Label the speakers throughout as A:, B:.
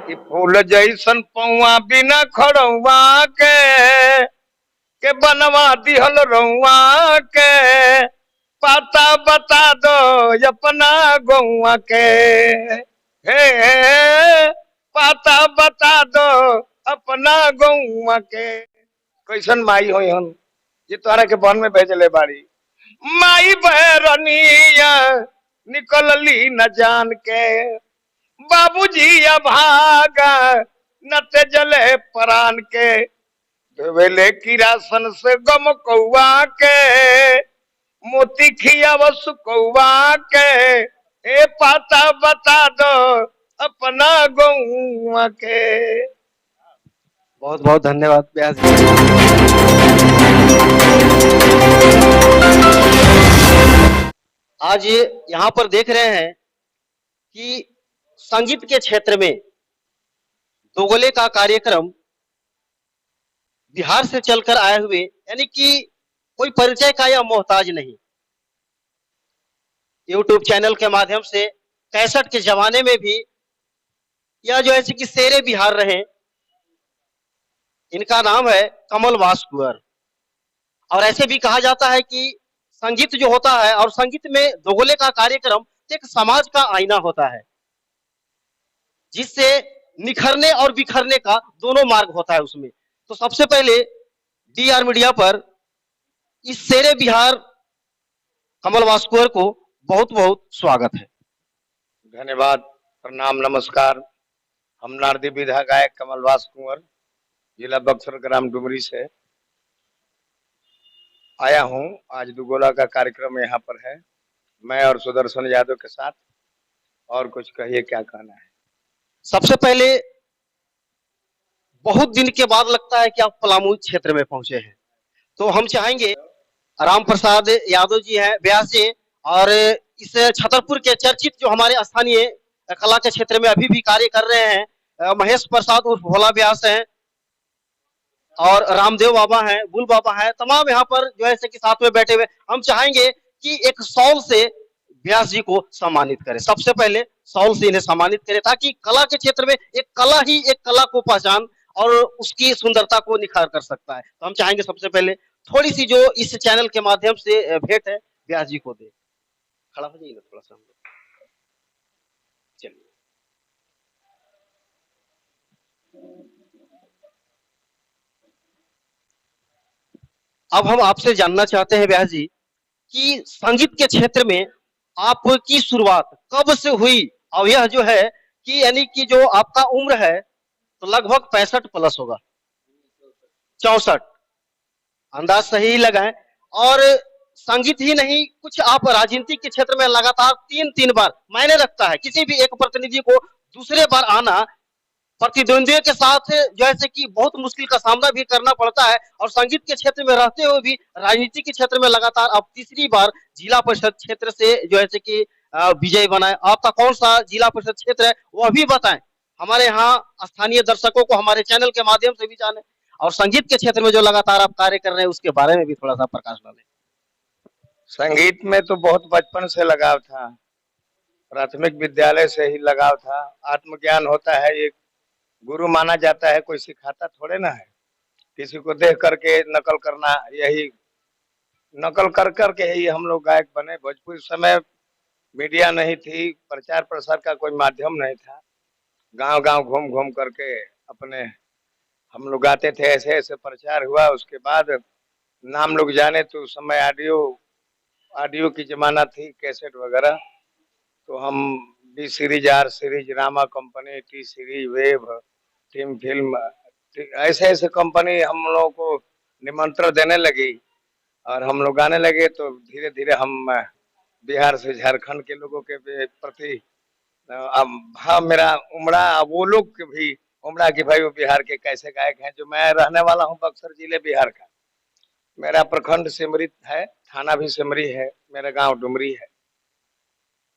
A: कि फूल जैसन पौआ बिना खड़ुआ के बनवा दिहल रउआ के पता बता दो अपना गौआ के हे पता बता दो अपना गौआ के। कैसन माई होई हम ये तोहरा के बन में भेजले बाड़ी। माई बहरनिया निकलली न जान के बाबूजी भागा न तेजले परान के धोवेले किरासन से गम कौआ के मोती खियावस कौआ के ए पाता बता दो अपना गौआ के।
B: बहुत बहुत धन्यवाद व्यास जी। आज यहाँ पर देख रहे हैं कि संगीत के क्षेत्र में दोगले का कार्यक्रम बिहार से चलकर आए हुए, यानी कि कोई परिचय का यह मोहताज नहीं। यूट्यूब चैनल के माध्यम से 61 के जमाने में भी यह जो है कि शेरे बिहार रहे। इनका नाम है कमलवास कुंवर। और ऐसे भी कहा जाता है कि संगीत जो होता है और संगीत में दोगले का कार्यक्रम एक समाज का आईना होता है, जिससे निखरने और बिखरने का दोनों मार्ग होता है उसमें। तो सबसे पहले DR मीडिया पर इस शेरे बिहार कमलवास कुंवर को बहुत बहुत स्वागत है।
A: धन्यवाद, प्रणाम, नमस्कार। हम नारदी विधा गायक कमलवास कुंवर, जिला बक्सर, ग्राम डुमरी से आया हूं। आज दुगोला का कार्यक्रम यहाँ पर है, मैं और सुदर्शन यादव के साथ। और कुछ कहिए, क्या कहना है?
B: सबसे पहले बहुत दिन के बाद लगता है कि आप पलामू क्षेत्र में पहुंचे हैं, तो हम चाहेंगे राम प्रसाद यादव जी हैं व्यास जी, और इस छतरपुर के चर्चित जो हमारे स्थानीय कला के क्षेत्र में अभी भी कार्य कर रहे हैं, महेश प्रसाद उर्फ भोला व्यास हैं, और रामदेव बाबा हैं, बुल बाबा हैं, तमाम यहाँ पर जो है कि साथ में बैठे हुए। हम चाहेंगे कि एक सॉल से व्यास जी को सम्मानित करें। सबसे पहले सॉल से इन्हें सम्मानित करें, ताकि कला के क्षेत्र में एक कला ही एक कला को पहचान और उसकी सुंदरता को निखार कर सकता है। तो हम चाहेंगे सबसे पहले थोड़ी सी जो इस चैनल के माध्यम से भेंट है व्यास जी को दे। खड़ा हो जाइए ना थोड़ा सा हम लोग। चलिए, अब हम आपसे जानना चाहते हैं व्यास जी कि संगीत के क्षेत्र में आपकी शुरुआत कब से हुई, और यह जो है कि यानी कि जो आपका उम्र है तो लगभग 65 प्लस होगा, 64, अंदाज सही लगाएं। और संगीत ही नहीं, कुछ आप राजनीति के क्षेत्र में लगातार 3 बार मायने रखता है। किसी भी एक प्रतिनिधि को दूसरे बार आना प्रतिद्वंदियों के साथ जो है कि बहुत मुश्किल का सामना भी करना पड़ता है, और संगीत के क्षेत्र में रहते हुए भी राजनीति के क्षेत्र में लगातार आप तीसरी बार जिला परिषद क्षेत्र से जो है कि विजय बनाए। आपका कौन सा जिला परिषद क्षेत्र है वो भी बताएं, हमारे यहाँ स्थानीय दर्शकों को हमारे चैनल के माध्यम से भी जाने, और संगीत के क्षेत्र में जो लगातार आप कार्य कर रहे हैं उसके बारे में भी थोड़ा सा प्रकाश डालें।
A: संगीत में तो बहुत बचपन से लगाव था, प्राथमिक विद्यालय से ही लगाव था। आत्मज्ञान होता है, ये गुरु माना जाता है, कोई सिखाता थोड़े ना है। किसी को देख करके नकल करना, यही नकल कर करके ही हम लोग गायक बने। भोजपुरी समय मीडिया नहीं थी, प्रचार प्रसार का कोई माध्यम नहीं था। गांव गांव घूम घूम करके अपने हम लोग गाते थे, ऐसे ऐसे प्रचार हुआ। उसके बाद नाम लोग जाने तो उस समय ऑडियो की जमाना थी, कैसेट वगैरह। तो हम B series, R series, Rama company, T series, web, team film, ऐसे ऐसे कंपनी हम लोगों को निमंत्रण देने लगी और हम लोग गाने लगे। तो धीरे धीरे हम बिहार से झारखंड के लोगों के प्रति भाव मेरा उमड़ा। वो लोग भी उमड़ा कि भाई वो बिहार के कैसे गायक हैं। जो मैं रहने वाला हूँ बक्सर जिले बिहार का, मेरा प्रखंड सिमरी है, थाना भी सिमरी है, मेरा गांव डुमरी है।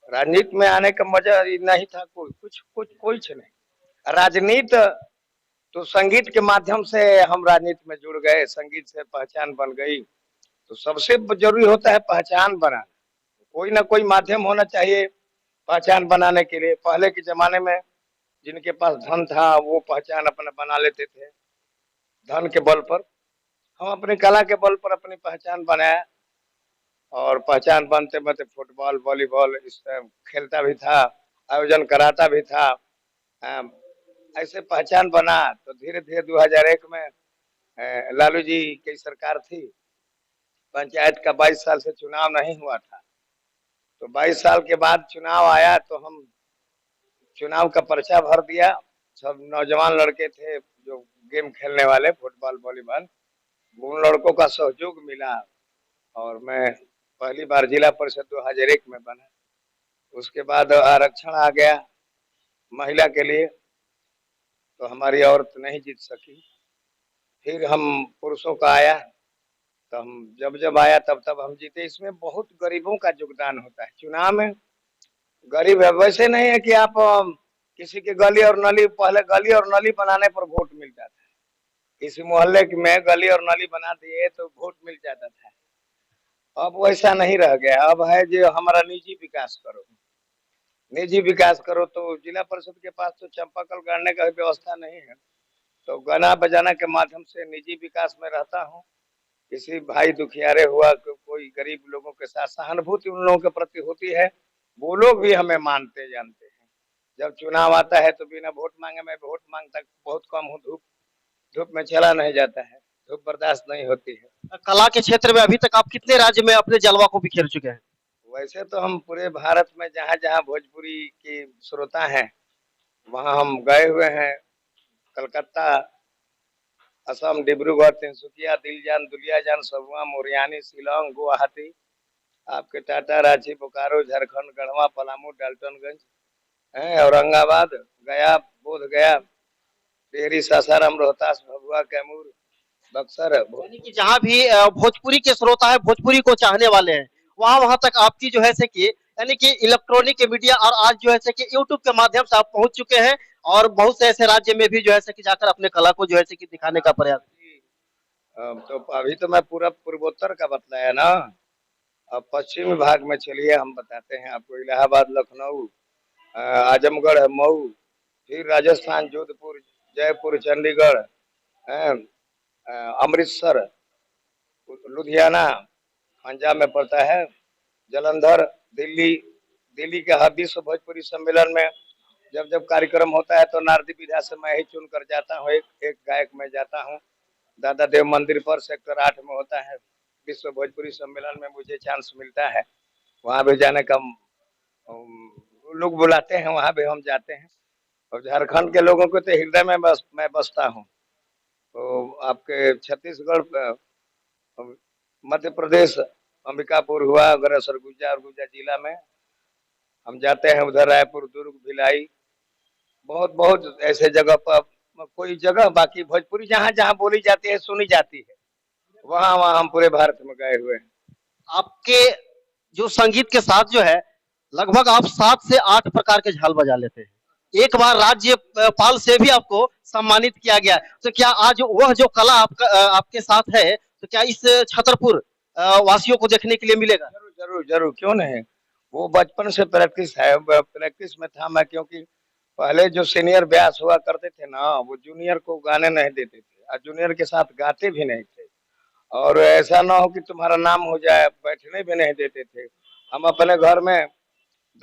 A: राजनीति में आने का मजा नहीं था, कुछ नहीं। राजनीति तो संगीत के माध्यम से हम राजनीति में जुड़ गए, संगीत से पहचान बन गई। तो सबसे जरूरी होता है पहचान बनाना, कोई ना कोई माध्यम होना चाहिए पहचान बनाने के लिए। पहले के जमाने में जिनके पास धन था वो पहचान अपना बना लेते थे धन के बल पर। हम अपनी कला के बल पर अपनी पहचान बनाया और पहचान बनते बनते फुटबॉल वॉलीबॉल इस खेलता भी था, आयोजन कराता भी था। अ, ऐसे पहचान बना तो धीरे धीरे 2001 में लालू जी की सरकार थी। पंचायत का 22 साल से चुनाव नहीं हुआ था, तो 22 साल के बाद चुनाव आया तो हम चुनाव का पर्चा भर दिया। सब नौजवान लड़के थे जो गेम खेलने वाले फुटबॉल वॉलीबॉल, उन लड़कों का सहयोग मिला और मैं पहली बार जिला परिषद 2001 में बना। उसके बाद आरक्षण आ गया महिला के लिए, तो हमारी औरत नहीं जीत सकी। फिर हम पुरुषों का आया, तो हम जब जब आया तब तब हम जीते। इसमें बहुत गरीबों का योगदान होता है चुनाव में। गरीब है वैसे नहीं है कि आप किसी की गली और नली, पहले गली और नली बनाने पर वोट मिल जाता है, किसी मोहल्ले में गली और नली बना दिए तो वोट मिल जाता था। अब वैसा नहीं रह गया, अब है जो हमारा निजी विकास करो, निजी विकास करो। तो जिला परिषद के पास तो चापाकल गाड़ने का व्यवस्था नहीं है, तो गाना बजाना के माध्यम से निजी विकास में रहता हूँ। किसी भाई दुखियारे हुआ, कोई गरीब लोगों के साथ सहानुभूति उन लोगों के प्रति होती है, वो लोग भी हमें मानते जानते हैं। जब चुनाव आता है तो बिना वोट मांगे, मैं वोट मांगता बहुत कम हूँ, धूप धूप में चला नहीं जाता है, धूप बर्दाश्त नहीं होती है।
B: कला के क्षेत्र में अभी तक आप कितने राज्य में अपने जलवा को बिखेर चुके हैं?
A: वैसे तो हम पूरे भारत में जहाँ जहाँ भोजपुरी की श्रोता हैं वहाँ हम गए हुए हैं। कलकत्ता, असम, डिब्रूगढ़, तिनसुकिया, दिलजान, दुलियाजान, सबुआ, मोरियानी, शिलोंग, गुवाहाटी, आपके टाटा, रांची, बोकारो, झारखंड, गढ़वा, पलामू, डाल्टनगंज, औरंगाबाद, गया, बोध गया, टिहरी, सासाराम, रोहतास, भभुआ, कैमूर, बक्सर।
B: यानी कि जहाँ भी भोजपुरी के श्रोता है, भोजपुरी को चाहने वाले हैं, वहाँ वहाँ तक आपकी जो है से कि यानी कि इलेक्ट्रॉनिक मीडिया और आज जो है से कि यूट्यूब के माध्यम से आप पहुंच चुके हैं और बहुत से ऐसे राज्य में भी जो है से कि जाकर अपने कला को जो है से कि दिखाने का प्रयास।
A: तो अभी तो मैं पूरा पूर्वोत्तर का बतलाया ना, अब पश्चिमी भाग में चलिए हम बताते हैं आपको। इलाहाबाद, लखनऊ, आजमगढ़, मऊ, फिर राजस्थान, जोधपुर, जयपुर, चंडीगढ़, अमृतसर, लुधियाना पंजाब में पड़ता है, जलंधर, दिल्ली। दिल्ली के हर विश्व भोजपुरी सम्मेलन में जब जब कार्यक्रम होता है तो नारदी विधा से मैं ही चुन कर जाता हूँ, एक गायक में जाता हूँ। दादा देव मंदिर पर सेक्टर 8 में होता है विश्व भोजपुरी सम्मेलन में, मुझे चांस मिलता है वहां भी जाने का। लोग बुलाते हैं, वहां भी हम जाते हैं। और झारखंड के लोगों को तो हृदय में मैं बसता हूँ। तो आपके छत्तीसगढ़, मध्य प्रदेश, अंबिकापुर हुआ, अगर सरगुजा और गुजा जिला में हम जाते हैं, उधर रायपुर, दुर्ग, भिलाई, बहुत बहुत ऐसे जगह पर। कोई जगह बाकी भोजपुरी जहाँ जहाँ बोली जाती है, सुनी जाती है, वहाँ वहाँ हम पूरे भारत में गए हुए हैं।
B: आपके जो संगीत के साथ जो है लगभग आप 7 से 8 प्रकार के झाल बजा लेते हैं। एक बार राज्यपाल से भी आपको सम्मानित किया गया। तो क्या आज वह जो कला आपके साथ है, तो क्या इस छतरपुर वासियों को देखने के लिए मिलेगा?
A: जरूर जरूर जरूर, क्यों नहीं। वो बचपन से प्रैक्टिस है, प्रैक्टिस में था मैं, क्योंकि पहले जो सीनियर ब्यास हुआ करते थे ना, वो जूनियर को गाने नहीं देते थे और जूनियर के साथ गाते भी नहीं थे। और ऐसा ना हो कि तुम्हारा नाम हो जाए, बैठने भी नहीं देते थे। हम अपने घर में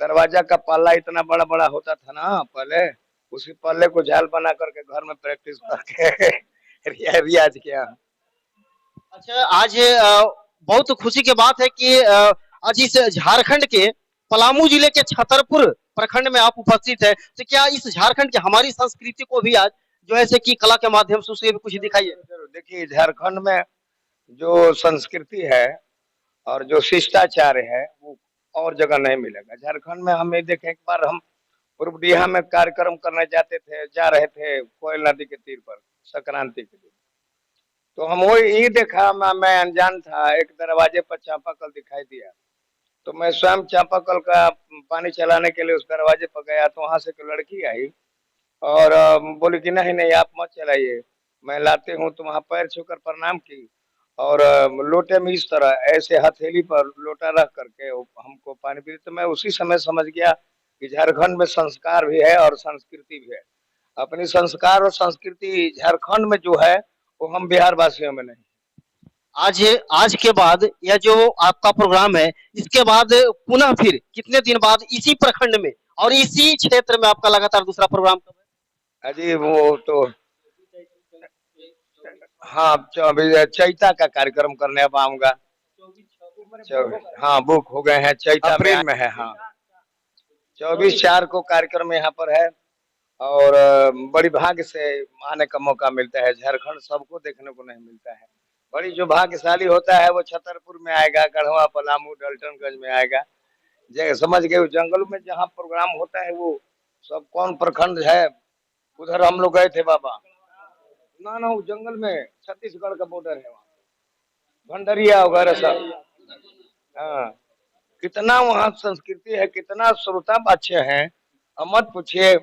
A: दरवाजा का पल्ला इतना बड़ा बड़ा होता था ना पहले, उसी पल्ले को झाल बना करके घर में प्रैक्टिस करके रियाज किया।
B: अच्छा, आज बहुत खुशी की बात है कि आज इस झारखंड के पलामू जिले के छतरपुर प्रखंड में आप उपस्थित है। तो क्या इस झारखंड की हमारी संस्कृति को भी आज जो है से कि कला के माध्यम से उसे भी कुछ दिखाइए?
A: देखिए, झारखंड में जो संस्कृति है और जो शिष्टाचार है वो और जगह नहीं मिलेगा। झारखंड में हम ये देखें, एक बार हम पूर्वडीहा में कार्यक्रम करने जा रहे थे कोयल नदी के तीर पर संक्रांति के दिन। तो हम वो ये देखा, मैं अनजान था, एक दरवाजे पर चापाकल दिखाई दिया, तो मैं स्वयं चापाकल का पानी चलाने के लिए उस दरवाजे पर गया। तो वहां से एक लड़की आई और बोली कि नहीं नहीं आप मत चलाइए, मैं लाते हूँ। तो वहां पैर छूकर प्रणाम की और लोटे में इस तरह ऐसे हथेली पर लोटा रख करके हमको पानी पी। तो मैं उसी समय समझ गया कि झारखंड में संस्कार भी है और संस्कृति भी है। अपनी संस्कार और संस्कृति झारखंड में जो है वो हम बिहार वासियों में नहीं।
B: आज आज के बाद यह जो आपका प्रोग्राम है, इसके बाद पुनः फिर कितने दिन बाद इसी प्रखंड में और इसी क्षेत्र में आपका लगातार दूसरा प्रोग्राम कब है?
A: अजी वो तो हाँ, चैता का कार्यक्रम करने अब आऊंगा। हाँ, बुक हो गए हैं, चैता अप्रैल में है। हाँ, 24/4 को कार्यक्रम यहाँ पर है और बड़ी भाग्य से आने का मौका मिलता है। झारखंड सबको देखने को नहीं मिलता है। बड़ी जो भाग्यशाली होता है वो छतरपुर में आएगा, गढ़वा, पलामू, डाल्टनगंज में आएगा। समझ गए, जंगलों में जहाँ प्रोग्राम होता है वो सब कौन प्रखंड है, उधर हम लोग गए थे बाबा। ना वो जंगल में छत्तीसगढ़ का बॉर्डर है, वहाँ भंडरिया वगैरह सब। हाँ, कितना वहाँ संस्कृति है, कितना श्रोता अच्छे हैं, अब मत पूछिए।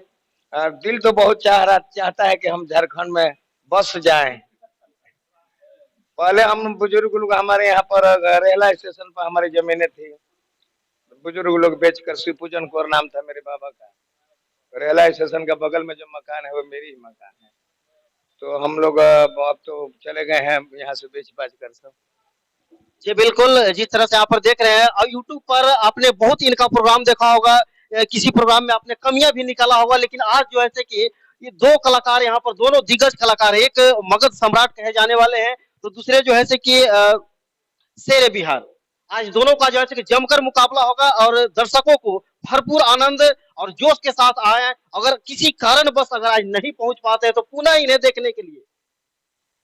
A: दिल तो बहुत चाहता है कि हम झारखंड में बस जाएं। पहले हम बुजुर्ग लोग हमारे यहाँ पर रेला स्टेशन पर हमारी जमीनें थी, बुजुर्ग लोग बेचकर, शिव पूजन कौर नाम था मेरे बाबा का। रेला स्टेशन का बगल में जो मकान है वो मेरी ही मकान है। तो हम लोग अब तो चले गए हैं यहाँ से बेच बाच कर सब।
B: जी बिल्कुल, जिस तरह से आप पर देख रहे हैं और यूट्यूब पर आपने बहुत इनका प्रोग्राम देखा होगा, किसी प्रोग्राम में आपने कमियां भी निकाला होगा, लेकिन आज जो है से कि ये दो कलाकार यहाँ पर दोनों दिग्गज कलाकार है, एक मगध सम्राट कहे जाने वाले हैं तो दूसरे जो है से कि शेर बिहार। आज दोनों का जो है कि जमकर मुकाबला होगा और दर्शकों को भरपूर आनंद और जोश के साथ आए। अगर किसी कारणवश अगर आज नहीं पहुंच पाते हैं तो पुनः इन्हें देखने के लिए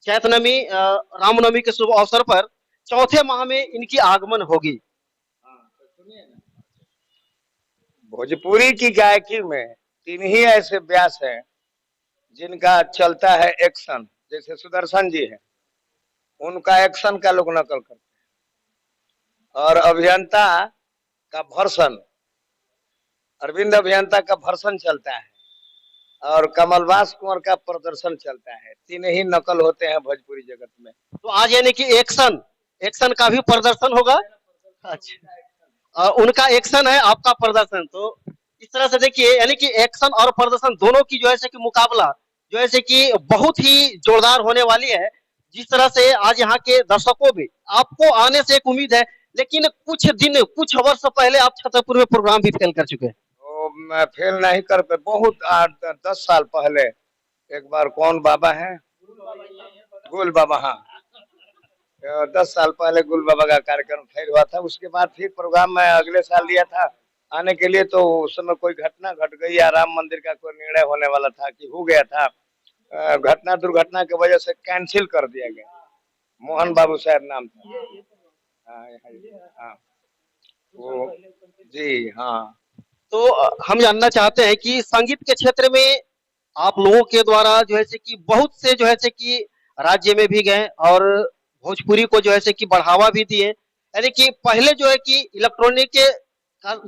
B: चैतनवमी रामनवमी के शुभ अवसर पर चौथे माह में इनकी आगमन होगी।
A: भोजपुरी की गायकी में 3 ही ऐसे व्यास हैं जिनका चलता है एक्शन। जैसे सुदर्शन जी है, उनका एक्शन का लोग नकल करते हैं, और अभियंता का भर्सन, अरविंद अभियंता का भर्सन चलता है, और कमलवास कुंवर का प्रदर्शन चलता है। 3 ही नकल होते हैं भोजपुरी जगत में।
B: तो आज यानी कि एक्शन एक्शन का भी प्रदर्शन होगा। अच्छा, उनका एक्शन है, आपका प्रदर्शन। तो इस तरह से देखिए यानी कि एक्शन और प्रदर्शन दोनों की जो है कि मुकाबला जो है कि बहुत ही जोरदार होने वाली है। जिस तरह से आज यहाँ के दर्शकों भी आपको आने से एक उम्मीद है, लेकिन कुछ वर्ष पहले आप छतरपुर में प्रोग्राम भी फेल कर चुके हैं।
A: तो मैं फेल नहीं कर पे, बहुत 8-10 साल पहले एक बार, कौन बाबा है, गुल बाबा, हाँ, 10 साल पहले गुल बाबा का कार्यक्रम फेल हुआ था। उसके बाद फिर प्रोग्राम मैं अगले साल लिया था आने के लिए, तो उस समय कोई घटना घट गई या राम मंदिर का कोई निर्णय होने वाला था कि हो गया था, घटना दुर्घटना की वजह से कैंसिल कर दिया गया। मोहन बाबू शायद नाम था। हाँ, हाँ, वो जी हाँ।
B: तो हम जानना चाहते हैं कि संगीत के क्षेत्र में आप लोगों के द्वारा जो है से कि बहुत से जो है से कि राज्य में भी गए और भोजपुरी को जो है से कि बढ़ावा भी दिए। यानी कि पहले जो है कि इलेक्ट्रॉनिक के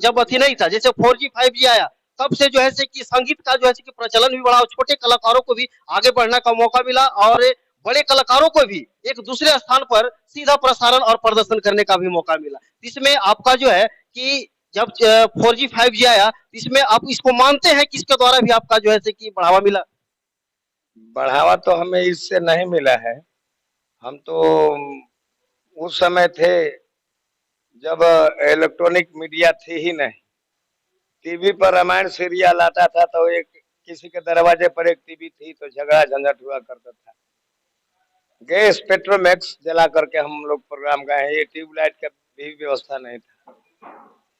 B: जब अथी नहीं था, जैसे 4G 5G आया, तब से जो है से कि संगीत का जो है से कि प्रचलन भी बढ़ा और छोटे कलाकारों को भी आगे बढ़ने का मौका मिला और बड़े कलाकारों को भी एक दूसरे स्थान पर सीधा प्रसारण और प्रदर्शन करने का भी मौका मिला। इसमें आपका जो है कि जब 4G 5G आया, इसमें आप इसको मानते हैं कि इसके द्वारा भी आपका जो है से कि बढ़ावा मिला?
A: बढ़ावा तो हमें इससे नहीं मिला है। हम तो उस समय थे जब इलेक्ट्रॉनिक मीडिया थी ही नहीं। टीवी पर रामायण सीरियल आता था तो एक किसी के दरवाजे पर एक टीवी थी तो झगड़ा झंझट हुआ करता था। गैस पेट्रोमैक्स जला करके हम लोग प्रोग्राम गए हैं। ये ट्यूबलाइट का भी व्यवस्था नहीं था।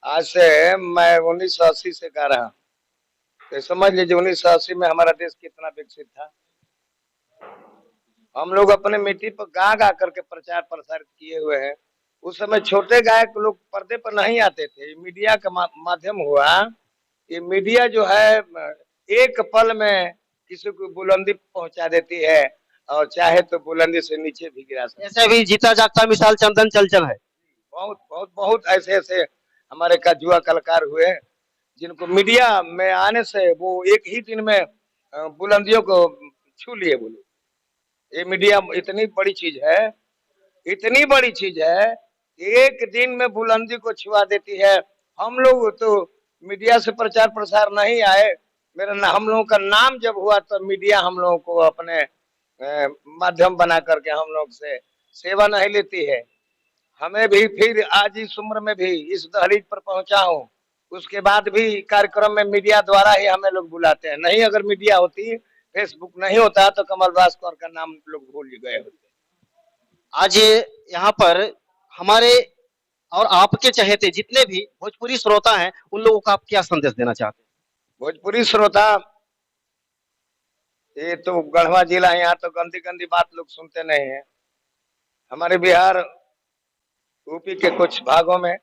A: आज से मैं 1980 से गा रहा हूँ, तो समझ लीजिए 1980 में हमारा देश कितना विकसित था। हम लोग अपने मिट्टी पर गा गा करके प्रचार प्रसारित किए हुए हैं। उस समय छोटे गायक लोग पर्दे पर नहीं आते थे, मीडिया का माध्यम हुआ। ये मीडिया जो है एक पल में किसी को बुलंदी पहुंचा देती है और चाहे तो बुलंदी से नीचे भी गिरा सकती है।
B: ऐसे भी जीता जागता मिसाल चंदन चंचल है।
A: बहुत बहुत बहुत ऐसे ऐसे हमारे का युवा कलाकार हुए जिनको मीडिया में आने से वो एक ही दिन में बुलंदियों को छू लिए। बोलो, ये मीडिया इतनी बड़ी चीज है, इतनी बड़ी चीज है, एक दिन में बुलंदी को छुआ देती है। हम लोग तो मीडिया से प्रचार प्रसार नहीं आए, हम लोगों का नाम जब हुआ तो मीडिया हम लोगों को अपने माध्यम बना करके हम लोग से सेवा नहीं लेती है। हमें भी फिर आज इस उम्र में भी इस दहलीज पर पहुंचा हूँ, उसके बाद भी कार्यक्रम में मीडिया द्वारा ही हमें लोग बुलाते हैं। नहीं अगर मीडिया होती, फेसबुक नहीं होता तो कमल भास्कर का नाम लोग भूल ही गए होते।
B: आज यहाँ पर हमारे और आपके चहेते जितने भी भोजपुरी श्रोता हैं उन लोगों को आप क्या संदेश देना चाहते हैं?
A: भोजपुरी श्रोता, ये तो गढ़वा जिला, यहाँ तो गंदी गंदी बात लोग सुनते नहीं है। हमारे बिहार यूपी के कुछ भागों में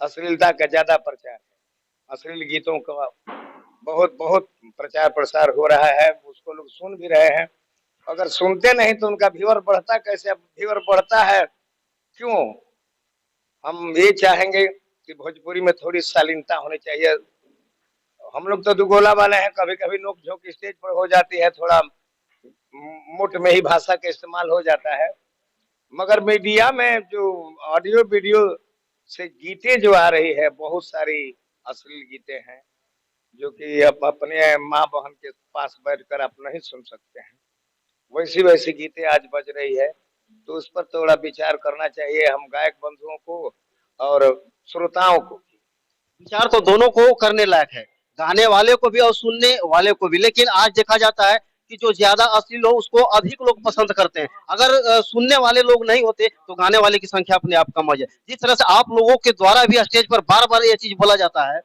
A: अश्लीलता का ज्यादा प्रचार है, अश्लील गीतों का बहुत बहुत प्रचार प्रसार हो रहा है, उसको लोग सुन भी रहे हैं। अगर सुनते नहीं तो उनका व्यूअर बढ़ता कैसे? अब व्यूअर बढ़ता है क्यों? हम ये चाहेंगे कि भोजपुरी में थोड़ी शालीनता होनी चाहिए। हम लोग तो दुगोला वाले हैं, कभी कभी नोक झोंक स्टेज पर हो जाती है, थोड़ा मुठ में ही भाषा का इस्तेमाल हो जाता है। मगर मीडिया में जो ऑडियो वीडियो से गीतें जो आ रही है, बहुत सारी अश्लील गीतें हैं जो कि आप अपने माँ बहन के पास बैठकर आप नहीं सुन सकते हैं। वैसी वैसी गीतें आज बज रही है, तो उस पर थोड़ा विचार करना चाहिए हम गायक बंधुओं को और श्रोताओं को।
B: विचार तो दोनों को करने लायक है, गाने वाले को भी और सुनने वाले को भी। लेकिन आज देखा जाता है कि जो ज्यादा अश्लील हो उसको अधिक लोग पसंद करते हैं। अगर सुनने वाले लोग नहीं होते तो गाने वाले की संख्या अपने आप कम हो जाए। जिस तरह से आप लोगों के द्वारा भी स्टेज पर बार बार ये चीज बोला जाता है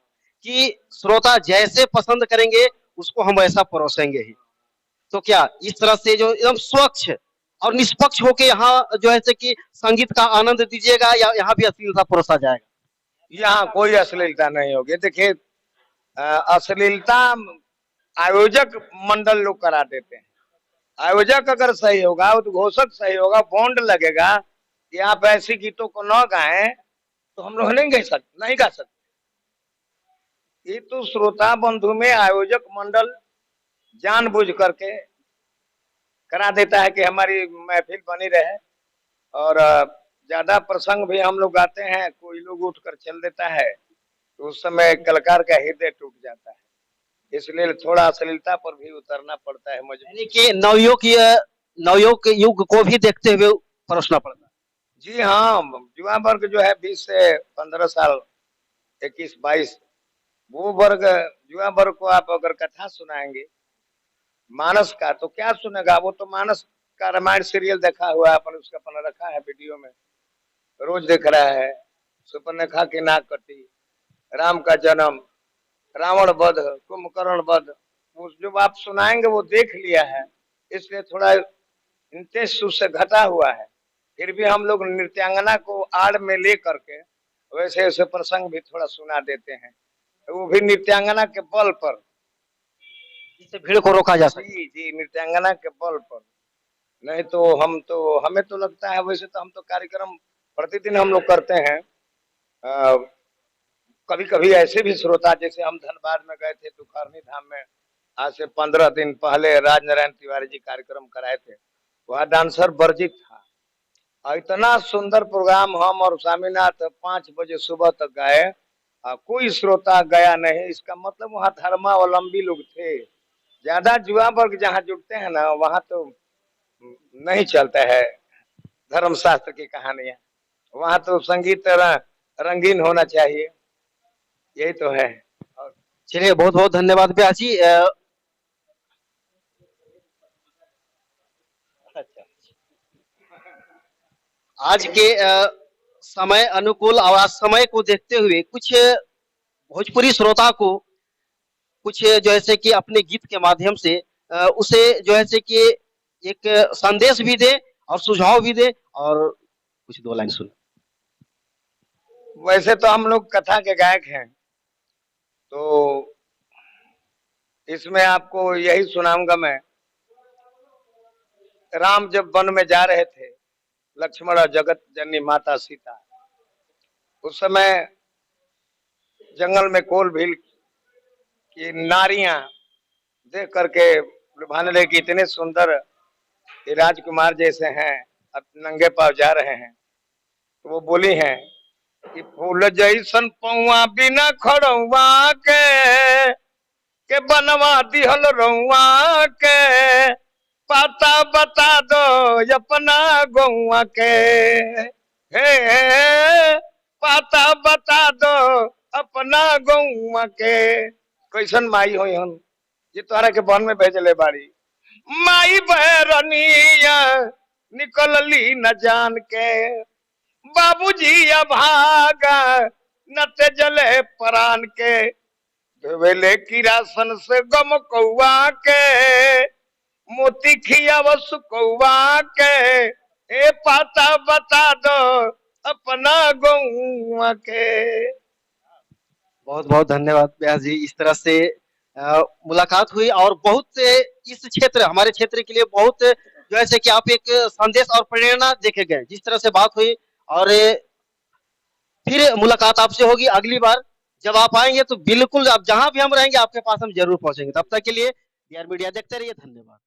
B: कि श्रोता जैसे पसंद करेंगे उसको हम वैसा परोसेंगे ही, तो क्या इस तरह से जो एकदम स्वच्छ और निष्पक्ष होके यहाँ जो है कि संगीत का आनंद दीजिएगा या यहाँ भी अश्लीलता परोसा जाएगा?
A: यहाँ कोई अश्लीलता नहीं होगी। देखिए, अश्लीलता आयोजक मंडल लोग करा देते हैं। आयोजक अगर सही होगा, उद्घोषक सही होगा, बॉन्ड लगेगा कि आप ऐसी गीतों को न गाएं, तो हम लोग नहीं गा सकते, नहीं गा सकते। ये तो श्रोता बंधु में आयोजक मंडल जानबूझ करके करा देता है कि हमारी महफिल बनी रहे। और ज्यादा प्रसंग भी हम लोग गाते हैं, कोई लोग उठकर चल देता है, तो उस समय कलाकार का हृदय टूट जाता है। इसलिए थोड़ा अश्लीलता पर भी उतरना पड़ता है मजबूर।
B: यानी कि नवयुग युग को भी देखते हुए परोसना पड़ता है।
A: जी हाँ, युवा वर्ग जो है 20 से 15 साल, 21-22, वो वर्ग, युवा वर्ग को आप अगर कथा सुनाएंगे मानस का, तो क्या सुनेगा? वो तो मानस का रामायण सीरियल देखा हुआ है, अपन उसका अपन रखा है वीडियो में, रोज देख रहा है। सुपर्णखा की नाक कटी, राम का जन्म, रावण वध, कुंभकर्ण वध, जो आप सुनाएंगे वो देख लिया है, इसलिए थोड़ा इंटरेस्ट उससे घटा हुआ है। फिर भी हम लोग नृत्यांगना को आड़ में ले करके वैसे वैसे प्रसंग भी थोड़ा सुना देते हैं, वो भी नृत्यांगना के बल पर,
B: जिससे भीड़ को रोका जा सके।
A: जी जी, नृत्यांगना के बल पर। नहीं तो हमें तो लगता है, वैसे तो हम तो कार्यक्रम प्रतिदिन हम लोग करते हैं। कभी कभी ऐसे भी श्रोता, जैसे हम धनबाद में गए थे तुखारनी धाम में, आज से 15 दिन पहले राजनारायण तिवारी जी कार्यक्रम कराए थे, वहाँ डांसर वर्जित था। और इतना सुंदर प्रोग्राम हम और स्वामीनाथ 5 बजे सुबह तक गाए, कोई श्रोता गया नहीं। इसका मतलब वहाँ धर्मावलंबी लोग थे। ज्यादा युवा वर्ग जहाँ जुटते हैं ना, वहाँ तो नहीं चलता है धर्मशास्त्र की कहानियां, वहाँ तो संगीत रंगीन होना चाहिए, यही तो है।
B: चलिए, बहुत बहुत धन्यवाद ब्याह जी। आज के समय अनुकूल और आज समय को देखते हुए कुछ भोजपुरी श्रोता को कुछ जो है कि अपने गीत के माध्यम से उसे जो है कि एक संदेश भी दे और सुझाव भी दे और कुछ 2 लाइन सुन।
A: वैसे तो हम लोग कथा के गायक हैं, तो इसमें आपको यही सुनाऊंगा मैं। राम जब वन में जा रहे थे, लक्ष्मण और जगत जननी माता सीता, उस समय जंगल में कोल भील की नारियां देख करके लुभाने लगे कि इतने सुंदर ये राजकुमार जैसे हैं, अब नंगे पांव जा रहे हैं। तो वो बोली हैं कि फूल जैसन पौआ बिना खड़ुआ के, के बनवा दिहल रउआ के पता बता दो अपना गौआ के हे पता बता दो अपना गौआ के कैसन माई होई हन ये तोहरा के वन में भेजले बाड़ी माई बहरनिया निकलली न जान के बाबूजी अभागा न तेजले परान के भेले किरासन से गम कौआ के मोती खियावस कौआ के ए पाता बता दो अपना गौआ के।
B: बहुत बहुत धन्यवाद व्यास जी। इस तरह से मुलाकात हुई और बहुत से इस क्षेत्र हमारे क्षेत्र के लिए बहुत जैसे कि आप एक संदेश और प्रेरणा देखे गए। जिस तरह से बात हुई और फिर मुलाकात आपसे होगी अगली बार जब आप आएंगे तो बिल्कुल आप जहां भी हम रहेंगे आपके पास हम जरूर पहुंचेंगे। तब तक के लिए बिहार मीडिया देखते रहिए। धन्यवाद।